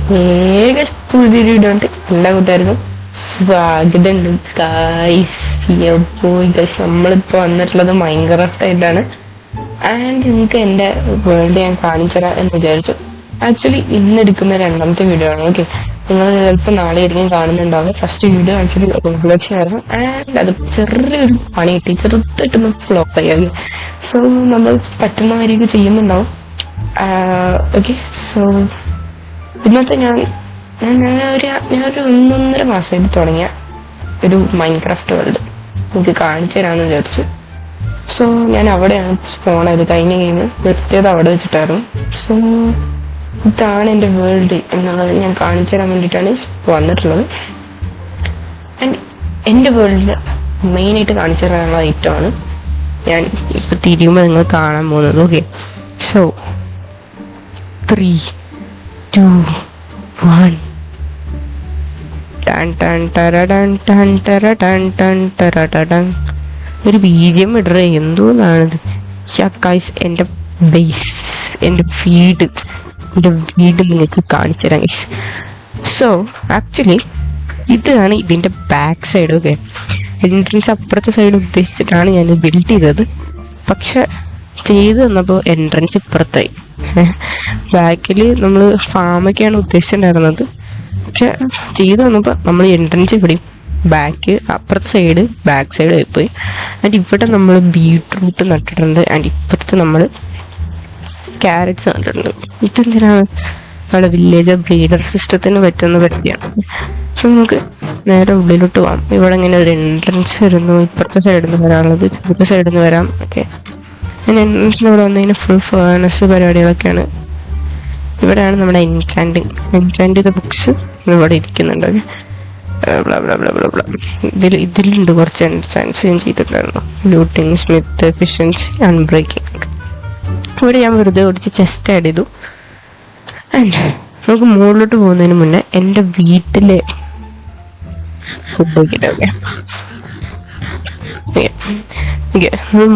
വേഗം പുതിയൊരു വീഡിയോ ഉണ്ട്. എല്ലാ കൂട്ടുകാർക്കും സ്വാഗതമുണ്ട് ഗൈസ്. ഗൈസ് നമ്മളിപ്പോ വന്നിട്ടുള്ളത് മൈൻക്രാഫ്റ്റ് ആയിട്ടാണ്. ആൻഡ് നിങ്ങൾക്ക് എന്റെ വേൾഡ് ഞാൻ കാണിച്ചു തരാം എന്ന് വിചാരിച്ചു. ആക്ച്വലി ഇന്ന് എടുക്കുന്ന രണ്ടാമത്തെ വീഡിയോ ആണ്. ഓക്കെ, നിങ്ങൾ ചിലപ്പോൾ നാളെ ആയിരിക്കും കാണുന്നുണ്ടാവും. ഫസ്റ്റ് വീഡിയോ ആക്ച്വലി റിഫ്ലക്ഷൻ ആയിരുന്നു. ആൻഡ് അത് ചെറിയൊരു പണി കിട്ടി, ചെറുതായിട്ടൊന്ന് ഫ്ലോപ്പ് ആയി. സോ നമ്മൾ പറ്റുന്ന കാര്യമൊക്കെ ചെയ്യുന്നുണ്ടാവും. ഓക്കെ, സോ ഇന്നത്തെ ഞാനൊരു 1.5 മാസമായിട്ട് തുടങ്ങിയ ഒരു മൈൻക്രാഫ്റ്റ് വേൾഡ് എനിക്ക് കാണിച്ചു തരാമെന്ന് വിചാരിച്ചു. സോ ഞാൻ അവിടെയാണ് സ്പോൺ ചെയ്ത് കഴിഞ്ഞ ഗെയിം നിർത്തിയത് അവിടെ വെച്ചിട്ടായിരുന്നു. സോ ഇതാണ് എൻ്റെ വേൾഡ് എന്നുള്ളത് ഞാൻ കാണിച്ചു തരാൻ വേണ്ടിയിട്ടാണ് വന്നിട്ടുള്ളത്. ആൻഡ് എൻ്റെ വേൾഡിൽ മെയിനായിട്ട് കാണിച്ചു തരാനുള്ള ഐറ്റമാണ് ഞാൻ ഇപ്പം തിരിയുമ്പോൾ നിങ്ങൾ കാണാൻ പോകുന്നത്. Okay, so 3, 2, 1. ഒരു ബീജിയം ഇടറ എന്തോന്നാണിത്. എൻ്റെ ബേസ്, എൻ്റെ വീട് നിങ്ങൾക്ക് കാണിച്ചു തരാം ഗൈസ്. സോ ആക്ച്വലി ഇതാണ് ഇതിൻ്റെ ബാക്ക് സൈഡ്. ഓക്കെ, എൻട്രൻസ് അപ്പുറത്തെ സൈഡ് ഉദ്ദേശിച്ചിട്ടാണ് ഞാൻ ബിൽഡ് ചെയ്തത്. പക്ഷെ ചെയ്ത് തന്നപ്പോൾ എൻട്രൻസ് ഇപ്പുറത്തായി. ബാക്കിൽ നമ്മൾ ഫാമൊക്കെയാണ് ഉദ്ദേശിച്ചിട്ടുണ്ടായിരുന്നത്. പക്ഷെ ചെയ്ത് വന്നപ്പോൾ നമ്മൾ എൻട്രൻസ് ഇവിടെയും അപ്പുറത്തെ സൈഡ് ബാക്ക് സൈഡ് ആയിപ്പോയി. ആൻഡ് ഇവിടെ നമ്മൾ ബീട്രൂട്ട് നട്ടിട്ടുണ്ട്. ആൻഡ് ഇപ്പുറത്ത് നമ്മൾ ക്യാരറ്റ്സ് നട്ടിട്ടുണ്ട്. ഇതെന്തിനാണ് നമ്മുടെ വില്ലേജ് ബ്രീഡർ സിസ്റ്റത്തിന് പറ്റുന്ന പറ്റിയാണ്. സോ നമുക്ക് നേരെ ഉള്ളിലോട്ട് പോകാം. ഇവിടെ ഇങ്ങനെ ഒരു എൻട്രൻസ് വരുന്നു. ഇപ്പുറത്തെ സൈഡിൽ നിന്ന് വരാനുള്ളത് ഇപ്പുറത്തെ സൈഡിൽ നിന്ന് വരാം. ഓക്കെ, ഞാൻ എൻട്രൻസിന് ഇവിടെ വന്നതിന് ഫുൾ ഫേർണസ് പരിപാടികളൊക്കെയാണ്. ഇവിടെയാണ് നമ്മുടെ എൻചാൻഡ് ചെയ്ത ബുക്സ് ഇവിടെ ഇരിക്കുന്നുണ്ട്. ഇതിലുണ്ട് കുറച്ച് എൻചാൻസ് ഞാൻ ചെയ്തിട്ടുണ്ടായിരുന്നു. Looting, Smith, efficiency, unbreaking. ഇവിടെ ഞാൻ വെറുതെ കുറച്ച് ചെസ്റ്റ് ആഡ് ചെയ്തു. ആൻഡ് നമുക്ക് മുകളിലോട്ട് പോകുന്നതിന് മുന്നേ എൻ്റെ വീട്ടിലെ ഫുഡ് വയ്ക്കിട്ടൊക്കെ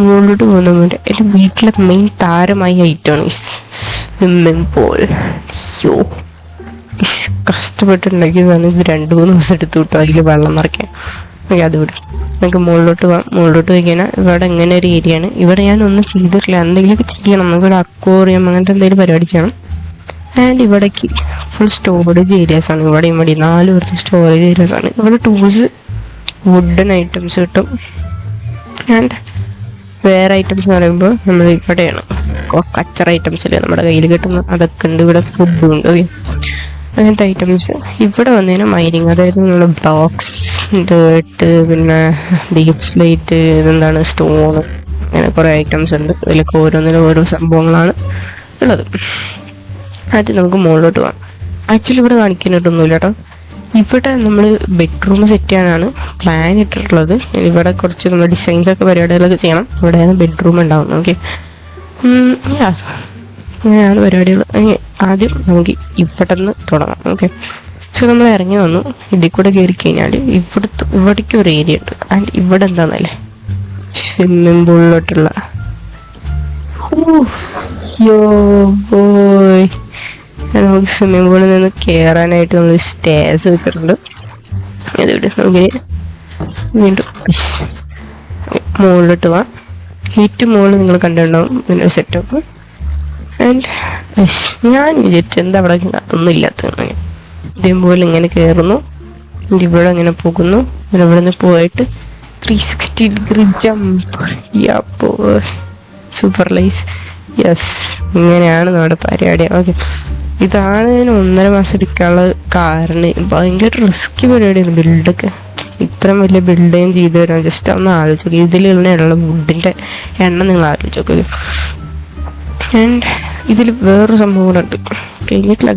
മുകളിലോട്ട് പോകുന്ന മുന്നേ എൻ്റെ വീട്ടിലെ മെയിൻ താരമായ ഐറ്റമാണ് സ്വിമ്മിങ് പൂൾ. യോ, കഷ്ടപ്പെട്ടുണ്ടാക്കിയതാണ്. ഇത് 2-3 ദിവസം എടുത്തു കിട്ടും അതിൽ വെള്ളം നിറയ്ക്കാൻ. ഓക്കെ, അത് വിടും. നമുക്ക് മുകളിലോട്ട് പോകാം. മുകളിലോട്ട് പോയി കഴിഞ്ഞാൽ ഇവിടെ എങ്ങനെ ഒരു ഏരിയ ആണ്. ഇവിടെ ഞാൻ ഒന്നും ചെയ്തിട്ടില്ല. എന്തെങ്കിലുമൊക്കെ ചെയ്യണം. നമുക്കിവിടെ അക്വേറിയം അങ്ങനത്തെ എന്തെങ്കിലും പരിപാടി ചെയ്യണം. ആൻഡ് ഇവിടേക്ക് ഫുൾ സ്റ്റോറേജ് ഏരിയാസാണ്. ഇവിടെ 4 പേർക്ക് സ്റ്റോറേജ് ഏരിയാസാണ്. ഇവിടെ ടൂൾസ്, വുഡൻ ഐറ്റംസ് കിട്ടും. ആൻഡ് വേറെ ഐറ്റംസ് എന്ന് പറയുമ്പോൾ നമ്മൾ ഇവിടെയാണ് കച്ചറ ഐറ്റംസ് അല്ലേ നമ്മുടെ കയ്യിൽ കിട്ടുന്നത്, അതൊക്കെ ഉണ്ട്. ഇവിടെ ഫുഡും ഉണ്ട്. ഓക്കെ, അങ്ങനത്തെ ഐറ്റംസ്. ഇവിടെ വന്നതിന് മൈനിങ്, അതായത് നമ്മൾ ബ്ലോക്സ്, ഡേർട്ട്, പിന്നെ ഡീപ് സ്ലേറ്റ്, ഇതെന്താണ് സ്റ്റോണ്, അങ്ങനെ കുറേ ഐറ്റംസ് ഉണ്ട്. ഇതിലൊക്കെ ഓരോന്നിനും ഓരോ സംഭവങ്ങളാണ് ഉള്ളത്. ആദ്യം നമുക്ക് മുകളിലോട്ട് പോകാം. ആക്ച്വലി ഇവിടെ കാണിക്കാനായിട്ടൊന്നുമില്ല കേട്ടോ. ഇവിടെ നമ്മൾ ബെഡ്റൂം സെറ്റ് ചെയ്യാനാണ് പ്ലാൻ ഇട്ടിട്ടുള്ളത്. ഇവിടെ കുറച്ച് നമ്മൾ ഡിസൈൻസ് ഒക്കെ പരിപാടികളൊക്കെ ചെയ്യണം. ഇവിടെയാണ് ബെഡ്റൂം ഉണ്ടാവുന്നത്. ഓക്കെ, അങ്ങനെയാണ് പരിപാടികൾ. ആദ്യം നമുക്ക് ഇവിടെ നിന്ന് തുടങ്ങാം. ഓക്കെ, സോ നമ്മൾ ഇറങ്ങി വന്നു. ഇതിൽ കൂടെ കയറി കഴിഞ്ഞാൽ ഇവിടേക്ക് ഒരു ഏരിയ ഉണ്ട്. ആൻഡ് ഇവിടെ എന്താന്നല്ലേ സ്വിമ്മിംഗ് പൂളിലോട്ടുള്ള നമുക്ക് സ്വിമ്മിംഗ് പൂളിൽ നിന്ന് കയറാനായിട്ട് നമ്മൾ സ്റ്റേഴ്സ് വെച്ചിട്ടുണ്ട്. അതിവിടെ നമുക്ക് വീണ്ടും മുകളിലോട്ട് പോവാം. ഏറ്റവും മുകളിൽ നിങ്ങൾ കണ്ടിട്ടുണ്ടാവും ഇതിൻ്റെ സെറ്റപ്പ്. ആൻഡ് ഞാൻ വിചാരിച്ചു എന്താ അവിടെ അതൊന്നും ഇല്ലാത്തത്. ഇതേപോലെ ഇങ്ങനെ കയറുന്നു, ഇവിടെ ഇങ്ങനെ പോകുന്നു. പിന്നെ ഇവിടെ നിന്ന് പോയിട്ട് 360 ഡിഗ്രി ജമ്പ്. സൂപ്പർ ലൈസ്. യെസ്, ഇങ്ങനെയാണ് നമ്മുടെ പരിപാടി. ഓക്കെ, ഇതാണ് ഞാൻ 1.5 മാസം എടുക്കാനുള്ള കാരണം. ഭയങ്കര റിസ്കി പരിപാടിയാണ് ബിൽഡൊക്കെ. ഇത്രയും വലിയ ബിൽഡും ചെയ്തു തരാം. ജസ്റ്റ് ഒന്ന് ആലോചിച്ച് നോക്കി. ഇതിലുള്ള വുഡിൻ്റെ എണ്ണം നിങ്ങൾ ആലോചിച്ച് നോക്കുക. ആൻഡ് ഇതിൽ വേറൊരു സംഭവം കൂടെ ഉണ്ട്. കഴിഞ്ഞിട്ടില്ല.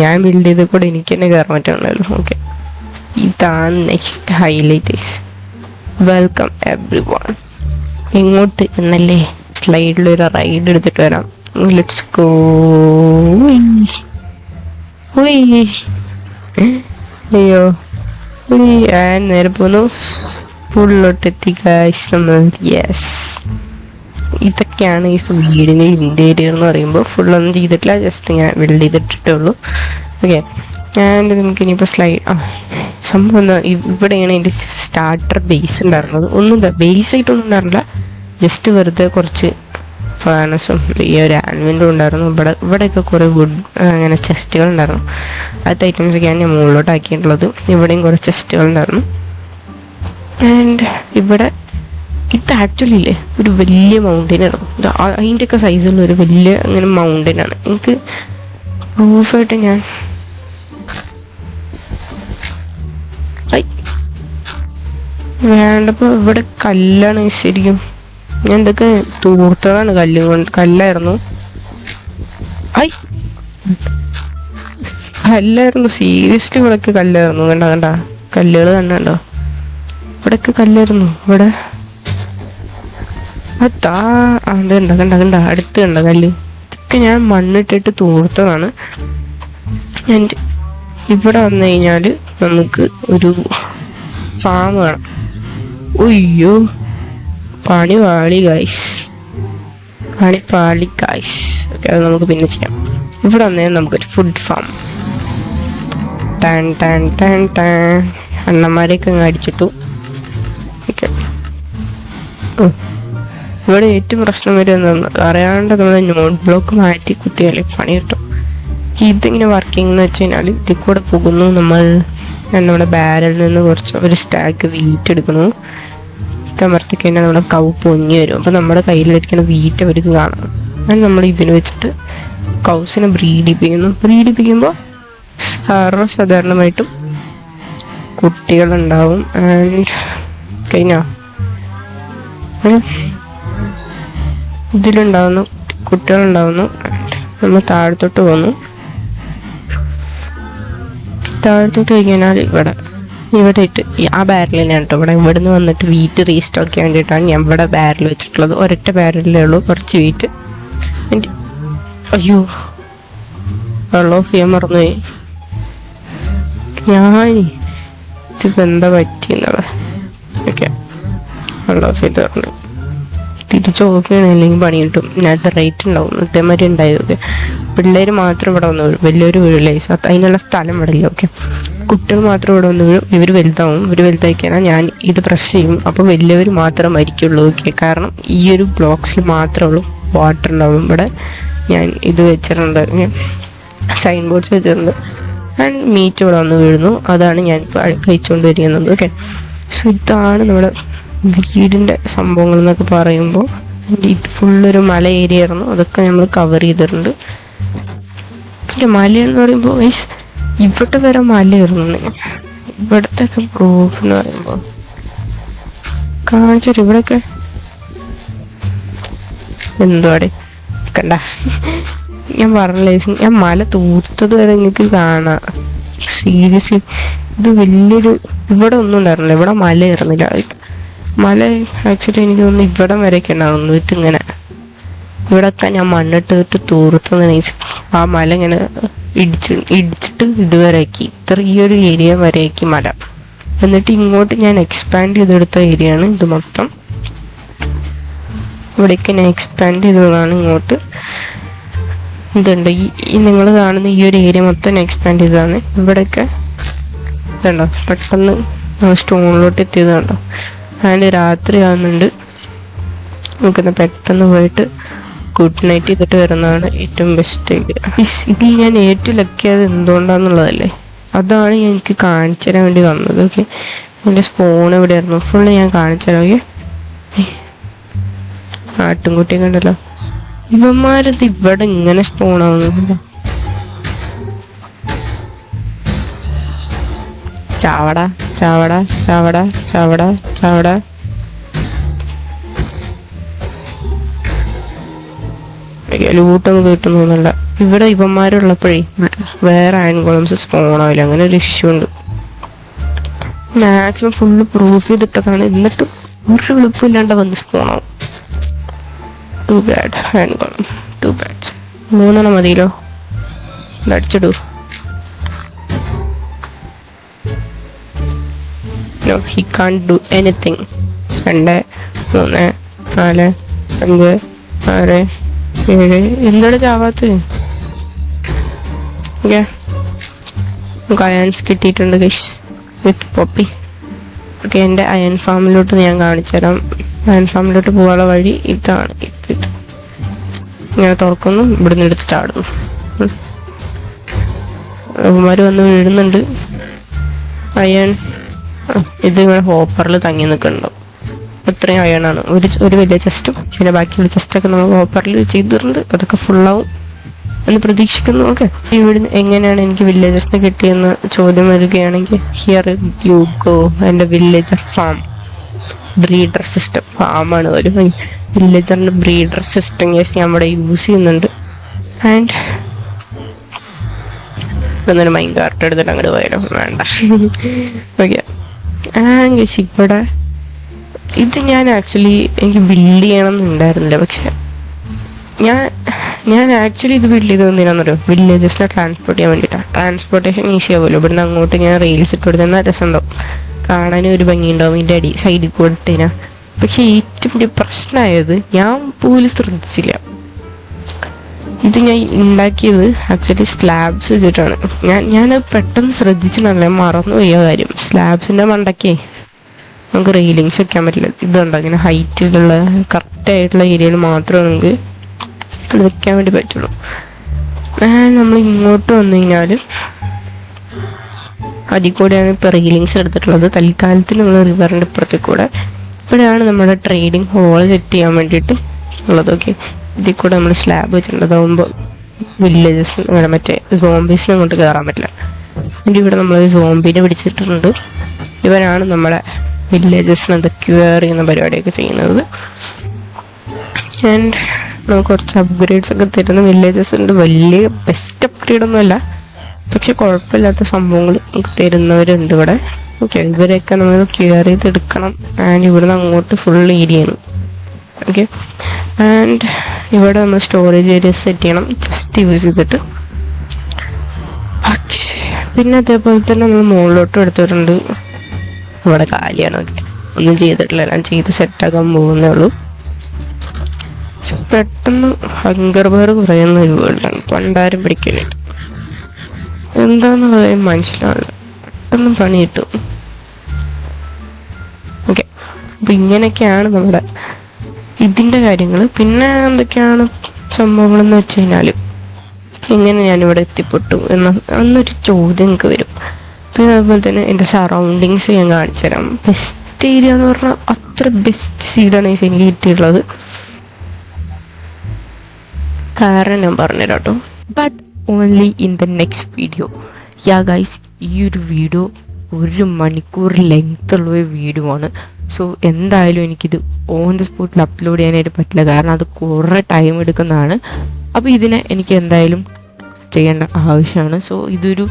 ഞാൻ ബിൽഡ് ചെയ്ത് കൂടെ എനിക്ക് തന്നെ കയറാൻ പറ്റുന്നുണ്ടല്ലോ. ഓക്കെ, ഇതാണ് next highlight. Welcome every one. എങ്ങോട്ട് എന്നല്ലേ, സ്ലൈഡിലൊരു റൈഡ് എടുത്തിട്ട് വരാം. Let's go. അയ്യോ, ഞാൻ നേരെ പോന്നു. ഫുള്ളോട്ട് എത്തി ഗൈസ് നമ്മൾ. യെസ്, ഇതൊക്കെ ഇതൊക്കെയാണ് ഈ വീടിൻ്റെ ഇൻറ്റീരിയർ എന്ന് പറയുമ്പോൾ. ഫുള്ളൊന്നും ചെയ്തിട്ടില്ല, ജസ്റ്റ് ഞാൻ ബിൽഡ് ചെയ്തിട്ടേ ഉള്ളൂ. ഓക്കെ, ആൻഡ് നമുക്ക് ഇനിയിപ്പോൾ സംഭവം എന്താ, ഇവിടെയാണ് എൻ്റെ സ്റ്റാർട്ടർ ബേസ് ഉണ്ടായിരുന്നത്. ഒന്നുമില്ല, ബേസ് ആയിട്ടൊന്നും ഉണ്ടായിരുന്നില്ല, ജസ്റ്റ് വെറുതെ കുറച്ച് ഫാനസും ഈ ഒരു ആൽവിൻഡും ഉണ്ടായിരുന്നു. ഇവിടെയൊക്കെ കുറേ വുഡ് അങ്ങനെ ചെസ്റ്റുകൾ ഉണ്ടായിരുന്നു. അടുത്ത ഐറ്റംസൊക്കെയാണ് ഞാൻ മുകളിലോട്ട് ആക്കിയിട്ടുള്ളത്. ഇവിടെയും കുറേ ചെസ്റ്റുകൾ ഉണ്ടായിരുന്നു. ആൻഡ് ഇവിടെ ഇത് ആക്ച്വലി ഇല്ലേ ഒരു വലിയ മൗണ്ടൈനാണ്. അതിൻ്റെയൊക്കെ സൈസുള്ള ഒരു വലിയ അങ്ങനെ മൗണ്ടൈനാണ്. എനിക്ക് പ്രൂഫായിട്ട് ഞാൻ വേണ്ടപ്പോൾ ഇവിടെ കല്ലാണ് ശരിക്കും. ഞാൻ എന്തൊക്കെ തൂർത്തതാണ് കല്ലായിരുന്നു. കല്ലായിരുന്നു, സീരിയസ്ലി ഇവിടെയൊക്കെ കല്ലായിരുന്നു. കണ്ട കല്ലുകൾ കണ്ടോ, ഇവിടെയൊക്കെ കല്ലായിരുന്നു. ഇവിടെ കണ്ട അടുത്ത് കണ്ട കല്ല്, ഇതൊക്കെ ഞാൻ മണ്ണിട്ടിട്ട് തൂർത്തതാണ്. ആൻഡ് ഇവിടെ വന്നു കഴിഞ്ഞാൽ നമുക്ക് ഒരു ഫാം വേണം. ഉയ്യോ, പണി പാളി ഗായ്സ്. ഓക്കെ, അത് നമുക്ക് പിന്നെ ചെയ്യാം. ഇവിടെ വന്നേരം നമുക്കൊരു ഫുഡ് ഫാം. അണ്ണന്മാരെയൊക്കെ അങ്ങ് അടിച്ചിട്ടു. ഓക്കെ, ഇവിടെ ഏറ്റവും പ്രശ്നം വരുന്നത് അറിയാണ്ട് നമ്മൾ നോട്ട് ബ്ലോക്ക് മാറ്റി കുത്തിയാൽ പണി കിട്ടും. ഇതിങ്ങനെ വർക്കിംഗ് എന്ന് വെച്ച് കഴിഞ്ഞാൽ ഇതിൽ കൂടെ പോകുന്നു. നമ്മുടെ ബാരലിൽ നിന്ന് ഒരു സ്റ്റാക്ക് വീറ്റ് എടുക്കുന്നു. അമർത്തി കഴിഞ്ഞാൽ നമ്മുടെ കൗ പൊങ്ങി വരും. അപ്പം നമ്മുടെ കയ്യിലിരിക്കുന്ന വീറ്റ് അവർക്ക് കാണാം. അത് നമ്മൾ ഇതിന് വെച്ചിട്ട് കൗസിനെ ബ്രീഡിപ്പിക്കുമ്പോൾ സർവ്വസാധാരണമായിട്ടും കുട്ടികളുണ്ടാവും. ആൻഡ് കഴിഞ്ഞ ഇതിലുണ്ടാവുന്നു കുട്ടികളുണ്ടാവുന്നു. നമ്മൾ താഴത്തോട്ട് കഴിഞ്ഞാൽ ഇവിടെ ഇട്ട് ആ ബാരലിലാണ് കേട്ടോ. ഇവിടുന്ന് വന്നിട്ട് വീറ്റ് റീസ്റ്റോക്ക് ചെയ്യാൻ വേണ്ടിയിട്ടാണ് ഞാൻ ഇവിടെ ബാരൽ വെച്ചിട്ടുള്ളത്. ഒരൊറ്റ ബാരലിലേ ഉള്ളൂ കുറച്ച് വീറ്റ്. അയ്യോ, വെള്ളം ഓഫ് ചെയ്യാൻ മറന്നുപോയി ഞാൻ. ഇതിപ്പോൾ എന്താ പറ്റിയെന്നുള്ളത്. ഓക്കെ, വെള്ളം ഓഫ് ചെയ്ത് പറഞ്ഞു. തിരിച്ച് ഓഫ് ചെയ്യണം, അല്ലെങ്കിൽ പണി കിട്ടും. ഇതിനകത്ത് റേറ്റ് ഉണ്ടാവും. ഇതേമാതിരി ഉണ്ടായതൊക്കെ പിള്ളേർ മാത്രം ഇവിടെ വന്ന് വീഴും. വലിയൊരു വീഴില്ല, അതിനുള്ള സ്ഥലം ഇവിടെ ഇല്ല. ഓക്കെ, കുട്ടികൾ മാത്രം ഇവിടെ വന്ന് വീഴും. ഇവർ വലുതായി കഴിഞ്ഞാൽ ഞാൻ ഇത് പ്രസ് ചെയ്യും. അപ്പോൾ വലിയവർ മാത്രം മരിക്കുള്ളൂ. ഓക്കെ, കാരണം ഈ ഒരു ബ്ലോക്സിൽ മാത്രമേ ഉള്ളൂ വാട്ടർ ഉണ്ടാവും. ഇവിടെ ഞാൻ ഇത് വെച്ചിട്ടുണ്ട്, സൈൻ ബോർഡ്സ് വെച്ചിട്ടുണ്ട്. ആൻഡ് മീറ്റ് ഇവിടെ വന്ന് വീഴുന്നു. അതാണ് ഞാനിപ്പോൾ കഴിച്ചുകൊണ്ട് വരികയെന്നത്. ഓക്കെ, സോ ഇതാണ് നമ്മുടെ വീടിൻ്റെ സംഭവങ്ങൾ എന്നൊക്കെ പറയുമ്പോൾ. ഇത് ഫുള്ളൊരു മല ഏരിയ ആയിരുന്നു, അതൊക്കെ നമ്മൾ കവർ ചെയ്തിട്ടുണ്ട്. മലയെന്ന് പറയുമ്പോൾ മീൻസ് ഇവിടെ വരെ മലയായിരുന്നു. ഇവിടത്തെ ഒക്കെ പ്രൂഫ് എന്ന് പറയുമ്പോൾ കാണിച്ചു ഇവിടെയൊക്കെ എന്തുവാടെ കണ്ട. ഞാൻ പറഞ്ഞില്ലേ, ഞാൻ മല തൂർത്തത് വരെ എനിക്ക് കാണാം. സീരിയസ്ലി ഇത് വലിയൊരു ഇവിടെ ഒന്നും ഉണ്ടായിരുന്നില്ല. ഇവിടെ മലയായിരുന്നില്ല. മല ആക്ച്വലി എനിക്ക് തോന്നുന്നു ഇവിടം വരെയൊക്കെ ഉണ്ടാവുന്നു. ഇതിങ്ങനെ ഇവിടെയൊക്കെ ഞാൻ മണ്ണിട്ടിട്ട് തൂർത്തതാണ്. ആ മല ഇങ്ങനെ ഇടിച്ചിട്ട് ഇതുവരെയാക്കി, ഈ ഒരു ഏരിയ വരെയാക്കി മല. എന്നിട്ട് ഇങ്ങോട്ട് ഞാൻ എക്സ്പാൻഡ് ചെയ്തെടുത്ത ഏരിയ ആണ് ഇത് മൊത്തം. ഇവിടേക്ക് ഞാൻ എക്സ്പാൻഡ് ചെയ്തതാണ് ഇങ്ങോട്ട്. ഇതുണ്ട് ഈ നിങ്ങൾ കാണുന്ന ഈ ഒരു ഏരിയ മൊത്തം എക്സ്പാൻഡ് ചെയ്തതാണ്. ഇവിടെയൊക്കെ ഇതുണ്ടോ പെട്ടെന്ന് സ്റ്റോണിലോട്ട് എത്തിയത് കണ്ടോ. അതിൻ്റെ രാത്രി ആവുന്നുണ്ട്. നമുക്കൊന്ന് പെട്ടെന്ന് പോയിട്ട് ഗുഡ് നൈറ്റ് ചെയ്തിട്ട് വരുന്നതാണ് ഏറ്റവും ബെസ്റ്റ് ഐഡിയ. ഇതിൽ ഞാൻ ഏറ്റവും ലക്കിയത് എന്തുകൊണ്ടാന്നുള്ളതല്ലേ, അതാണ് എനിക്ക് കാണിച്ചു തരാൻ വേണ്ടി വന്നത്. ഓക്കെ, എൻ്റെ സ്പൂൺ എവിടെയായിരുന്നു ഫുള്ള് ഞാൻ കാണിച്ചു തരാം. ഓക്കെ, ആട്ടുംകുട്ടിയൊക്കെ ഉണ്ടല്ലോ. ഇവന്മാരത് ഇവിടെ ഇങ്ങനെ സ്പൂണാവുന്നു. ചാവട ചാവട ചാവട ചാവട ചാവട. ലൂട്ടൊന്നും കിട്ടുന്നൊന്നുമല്ല. ഇവിടെ ഇവന്മാരുള്ളപ്പോഴേ വേറെ ആൻഗോളംസ് സ്പോണാവില്ല. അങ്ങനെ ഒരു ഇഷ്യൂ ഉണ്ട്. മാക്സിമം ഫുള്ള് പ്രൂഫ് ചെയ്തിട്ടതാണ്, എന്നിട്ടും ഒരു എളുപ്പമില്ലാണ്ട് വന്ന് സ്പോണാവും. ടു ബാഡ് ആൻഗോളം, ടു ബാഡ്. 3 മതിയല്ലോ, അടിച്ചിടൂ. No, he can't do anything. 2, 3, 4, 5, 6 7 എന്താണ് ചാവാത്ത നമുക്ക് അയൺസ് കിട്ടിയിട്ടുണ്ട് ഗൈസ് വിത്ത് പോപ്പി. ഓക്കെ, എൻ്റെ അയൺ ഫാമിലോട്ട് ഞാൻ കാണിച്ചു തരാം. അയൺ ഫാമിലോട്ട് പോകാനുള്ള വഴി ഇതാണ്. ഇത് ഇങ്ങനെ തുറക്കുന്നു, ഇവിടുന്ന് എടുത്ത് ചാടുന്നു. അവന്മാർ വന്ന് വീഴുന്നുണ്ട്. അയൺ ഇത് ഇങ്ങനെ ഹോപ്പറിൽ തങ്ങി നിൽക്കുന്നുണ്ടോ? അത്രയും അയണാണ്. ഒരു വലിയ ചെസ്റ്റും പിന്നെ ബാക്കിയുള്ള ചെസ്റ്റൊക്കെ നമ്മൾ ഹോപ്പറിൽ ചെയ്തിട്ടുണ്ട്. അതൊക്കെ ഫുള്ളാവും എന്ന് പ്രതീക്ഷിക്കുന്നു. ഓക്കെ, ഇവിടുന്ന് എങ്ങനെയാണ് എനിക്ക് വില്ലേജസിന് കിട്ടിയെന്ന് ചോദ്യം വരികയാണെങ്കിൽ, ഹിയർ യു ഗോ എൻ്റെ വില്ലേജർ ഫാം. ബ്രീഡർ സിസ്റ്റം ഫാമാണ്. ഒരു വില്ലേജറിൻ്റെ ബ്രീഡർ സിസ്റ്റം കേസ് ഞാൻ ഇവിടെ യൂസ് ചെയ്യുന്നുണ്ട്. ആൻഡ് ഇതൊന്നൊരു മൈൻഡ് കാർട്ട് എടുത്തിട്ട് അങ്ങോട്ട് പോയാലോ? വേണ്ട. ഓക്കെ, ഗൈസ് ഇവിടെ ഇത് ഞാൻ ആക്ച്വലി എനിക്ക് ബിൽഡ് ചെയ്യണം എന്നുണ്ടായിരുന്നില്ല. പക്ഷെ ഞാൻ ആക്ച്വലി ഇത് ബിൽഡ് ചെയ്ത് തന്നില്ലെന്നറിയോ? വില്ലേജസിനെ ട്രാൻസ്പോർട്ട് ചെയ്യാൻ വേണ്ടിയിട്ടാണ്. ട്രാൻസ്പോർട്ടേഷൻ ഈസി ആവുമല്ലോ. ഇവിടുന്ന് അങ്ങോട്ട് ഞാൻ റെയിൽസ് ഇട്ട് കൊടുത്താൽ രസമുണ്ടാവും, കാണാനും ഒരു ഭംഗിയുണ്ടാവും ഇതിൻ്റെ അടി സൈഡിൽ കൂടെ ഇട്ടതിനാ. പക്ഷെ ഏറ്റവും വലിയ പ്രശ്നമായത് ഞാൻ പോലും ശ്രദ്ധിച്ചില്ല. ഇത് ഞാൻ ഉണ്ടാക്കിയത് ആക്ച്വലി സ്ലാബ്സ് വെച്ചിട്ടാണ്. ഞാനത് പെട്ടെന്ന് ശ്രദ്ധിച്ചിട്ടല്ല, മറന്നു പോയ കാര്യം. സ്ലാബ്സിൻ്റെ മണ്ടയ്ക്കേ നമുക്ക് റെയിലിങ്സ് വെക്കാൻ പറ്റില്ല. ഇതുണ്ടോ ഇങ്ങനെ ഹൈറ്റിലുള്ള കറക്റ്റായിട്ടുള്ള ഏരിയയിൽ മാത്രമേ നമുക്ക് അത് വെക്കാൻ വേണ്ടി പറ്റുള്ളൂ. നമ്മൾ ഇങ്ങോട്ട് വന്നു കഴിഞ്ഞാൽ അതിൽ കൂടെയാണ് ഇപ്പോൾ റെയിലിങ്സ് എടുത്തിട്ടുള്ളത്. തൽക്കാലത്തിൽ നമ്മൾ റിവറിൻ്റെ ഇപ്പുറത്തേക്ക് കൂടെ ഇവിടെയാണ് നമ്മുടെ ട്രേഡിങ് ഹോൾ സെറ്റ് ചെയ്യാൻ വേണ്ടിയിട്ട് ഉള്ളത്. ഓക്കെ, ഇതിൽ കൂടെ നമ്മൾ സ്ലാബ് വെച്ചിട്ടുണ്ട്. അതാകുമ്പോൾ വില്ലേജസിന് മറ്റേ സോംബീസിനെ കൊണ്ട് കയറാൻ പറ്റില്ല. എന്നിട്ട് ഇവിടെ നമ്മളൊരു സോംബീനെ പിടിച്ചിട്ടുണ്ട്. ഇവരാണ് നമ്മുടെ വില്ലേജസിന് അത് ക്യൂർ ചെയ്യുന്ന പരിപാടിയൊക്കെ ചെയ്യുന്നത്. ആൻഡ് നമുക്ക് കുറച്ച് അപ്ഗ്രേഡ്സ് ഒക്കെ തരുന്ന വില്ലേജസ് ഉണ്ട്. വലിയ ബെസ്റ്റ് അപ്ഗ്രേഡൊന്നുമല്ല, പക്ഷെ കുഴപ്പമില്ലാത്ത സംഭവങ്ങൾ നമുക്ക് തരുന്നവരുണ്ട് ഇവിടെ. ഓക്കെ, ഇവരെയൊക്കെ നമ്മൾ ക്യൂർ ചെയ്തെടുക്കണം. ആൻഡ് ഇവിടുന്ന് അങ്ങോട്ട് ഫുൾ ഏരിയയാണ്. ഓക്കെ, ആൻഡ് ഇവിടെ നമ്മൾ സ്റ്റോറേജ് ഏരിയ സെറ്റ് ചെയ്യണം ജസ്റ്റ് യൂസ് ചെയ്തിട്ട്. പക്ഷേ പിന്നെ അതേപോലെ തന്നെ നമ്മൾ മുകളിലോട്ടും എടുത്തിട്ടുണ്ട്. ഇവിടെ കാലിയാണ്. ഓക്കെ, ഒന്നും ചെയ്തിട്ടില്ല, എല്ലാം ചെയ്ത് സെറ്റാക്കാൻ പോകുന്നേ ഉള്ളൂ. പെട്ടെന്ന് ഹങ്കർ ബാർ കുറയുന്ന ഒരു വേൾഡാണ്. പണ്ടാരും പിടിക്കാനായിട്ട് എന്താന്ന് പറയാൻ മനസ്സിലാവില്ല. പെട്ടെന്ന് പണി കിട്ടും. ഓക്കെ, അപ്പൊ ഇങ്ങനെയൊക്കെയാണ് നമ്മുടെ ഇതിൻ്റെ കാര്യങ്ങൾ. പിന്നെ എന്തൊക്കെയാണ് സംഭവങ്ങളെന്ന് വെച്ച് കഴിഞ്ഞാൽ, എങ്ങനെ ഞാനിവിടെ എത്തിപ്പെട്ടു എന്നൊരു ചോദ്യം എനിക്ക് വരും. പിന്നെ അതുപോലെ തന്നെ എൻ്റെ സറൗണ്ടിങ്സ് ഞാൻ കാണിച്ചു തരാം. ബെസ്റ്റ് ഏരിയ എന്ന് പറഞ്ഞാൽ അത്ര ബെസ്റ്റ് സീഡാണ് എനിക്ക് കിട്ടിയിട്ടുള്ളത്. കാരണം ഞാൻ പറഞ്ഞുതരാം കേട്ടോ. But only in the next video. Yeah guys, ഈ ഒരു വീഡിയോ 1 മണിക്കൂർ ലെങ്ത് ഉള്ള ഒരു വീഡിയോ ആണ്. സോ എന്തായാലും എനിക്കിത് ഓൺ ദ സ്പോട്ടിൽ അപ്ലോഡ് ചെയ്യാനായിട്ട് പറ്റില്ല, കാരണം അത് കുറേ ടൈം എടുക്കുന്നതാണ്. അപ്പോൾ ഇതിനെ എനിക്ക് എന്തായാലും ചെയ്യേണ്ട ആവശ്യമാണ്. സോ ഇതൊരു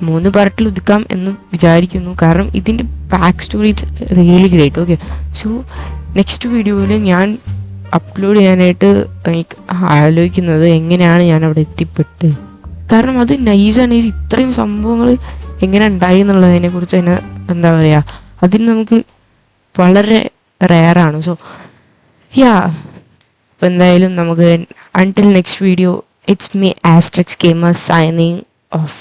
3 പാർട്ടിൽ ഒതുക്കാം എന്ന് വിചാരിക്കുന്നു, കാരണം ഇതിൻ്റെ back story it's really great. Okay, so next വീഡിയോയിൽ ഞാൻ അപ്ലോഡ് ചെയ്യാനായിട്ട് എനിക്ക് ആലോചിക്കുന്നത് എങ്ങനെയാണ് ഞാൻ അവിടെ എത്തിപ്പെട്ട്. കാരണം അത് നൈസാണ്. ഇത്രയും സംഭവങ്ങൾ എങ്ങനെ ഉണ്ടായി എന്നുള്ളതിനെ കുറിച്ച് തന്നെ എന്താ പറയുക, അതിന് നമുക്ക് വളരെ റെയറാണ്. സോ യാ, അപ്പോൾ എന്തായാലും നമുക്ക് until next video, it's me Asterix gamer signing off.